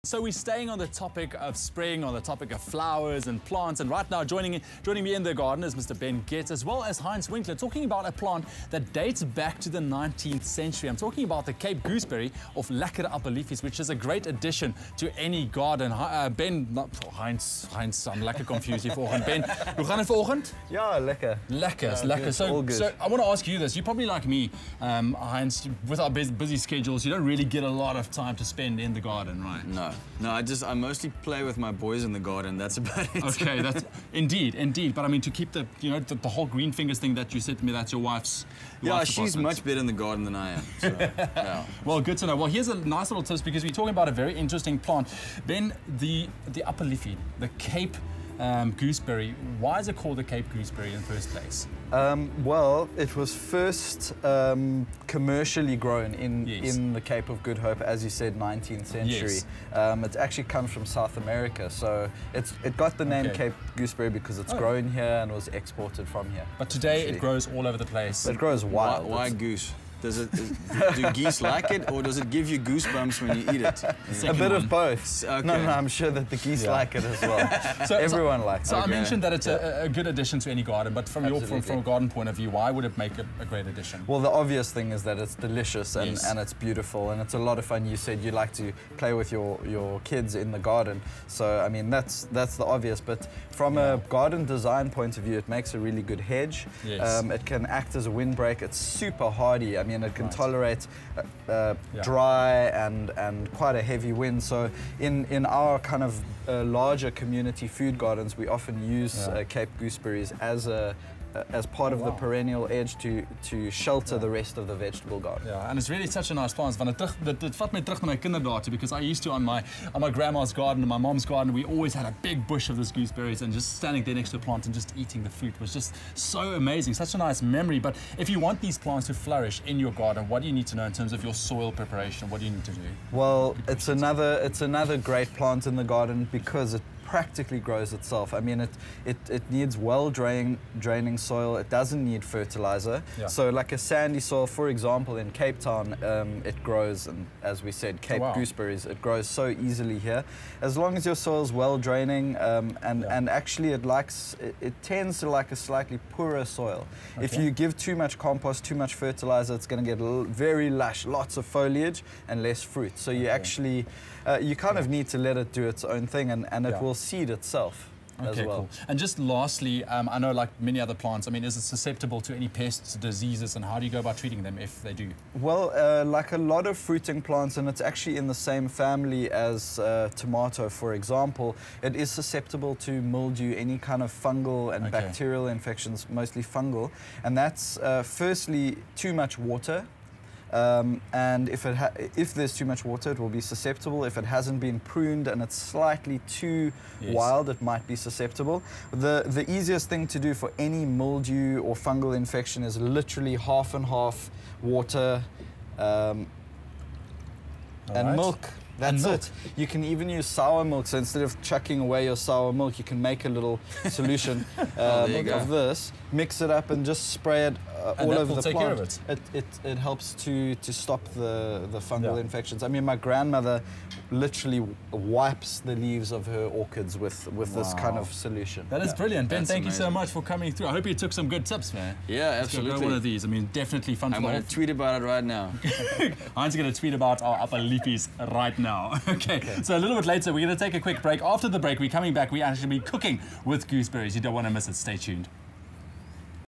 So we're staying on the topic of spring, on the topic of flowers and plants, and right now joining me in the garden is Mr. Ben Getz, as well as Heinz Winkler, talking about a plant that dates back to the 19th century. I'm talking about the Cape Gooseberry of lekkere appeliefies, which is a great addition to any garden. Heinz, I'm lekker confused hier vanoggend. Ben, hoe gaan het vanoggend? Ja, lekker. Lekker. So I want to ask you this. You're probably like me, Heinz, with our busy schedules, you don't really get a lot of time to spend in the garden, right? No, I mostly play with my boys in the garden. That's about it. Okay, that's indeed. But I mean, to keep the whole green fingers thing that you said to me, that's your wife's. Yeah, she's much better in the garden than I am. So, yeah. Well, good to know. Well, here's a nice little tip because we're talking about a very interesting plant. Ben, the appeliefi, the Cape gooseberry. Why is it called the Cape gooseberry in the first place? Well, it was first commercially grown in the Cape of Good Hope, as you said, 19th century. Yes. It actually comes from South America, so it got the name Cape Gooseberry because it's grown here and was exported from here. But today it grows all over the place. It grows wild. Why goose? Do geese like it, or does it give you goosebumps when you eat it? A bit of both. Okay. No, I'm sure that the geese like it as well. Everyone likes it. So I mentioned that it's a good addition to any garden, but from a garden point of view, why would it make a great addition? Well, the obvious thing is that it's delicious and it's beautiful and it's a lot of fun. You said you like to play with your kids in the garden, so I mean that's the obvious. But from a garden design point of view, it makes a really good hedge. Yes. It can act as a windbreak. It's super hardy. I mean, it can tolerate dry and quite a heavy wind. So in our kind of larger community food gardens, we often use Cape gooseberries as part of the perennial edge to shelter the rest of the vegetable garden. Yeah, and it's really such a nice plant. Dit vat my terug na my kinderdae toe, because I used to on my grandma's garden and my mom's garden, we always had a big bush of those gooseberries, and just standing there next to a plant and just eating the fruit was just so amazing. Such a nice memory. But if you want these plants to flourish in your garden, what do you need to know in terms of your soil preparation? What do you need to do? Well, it's another great plant in the garden because it practically grows itself. I mean, it needs draining soil. It doesn't need fertilizer. Yeah. So like a sandy soil, for example, in Cape Town, it grows, and as we said, Cape gooseberries, it grows so easily here. As long as your soil's well draining, and actually it tends to like a slightly poorer soil. Okay. If you give too much compost, too much fertilizer, it's going to get very lush, lots of foliage and less fruit. So you actually, you kind of need to let it do its own thing, and it will seed itself as well. Cool. And just lastly, I know like many other plants, I mean, is it susceptible to any pests, diseases, and how do you go about treating them if they do? Well, like a lot of fruiting plants, and it's actually in the same family as tomato, for example, it is susceptible to mildew, any kind of fungal and bacterial infections, mostly fungal. And that's firstly too much water. And if there's too much water, it will be susceptible. If it hasn't been pruned and it's slightly too wild, it might be susceptible. The easiest thing to do for any mildew or fungal infection is literally half and half water and milk. That's it. You can even use sour milk. So instead of chucking away your sour milk, you can make a little solution of this, mix it up, and just spray it all over the plant. Care of it. It helps to stop the fungal infections. I mean, my grandmother literally wipes the leaves of her orchids with this kind of solution. That is brilliant. Ben, thank you so much for coming through. I hope you took some good tips, man. Yeah, absolutely. Let's go one of these. I mean, definitely fun. I'm going to tweet about it right now. Heinz is going to tweet about our appeliefies right now. Okay, so a little bit later, we're going to take a quick break. After the break, we're coming back. We're actually cooking with gooseberries. You don't want to miss it. Stay tuned.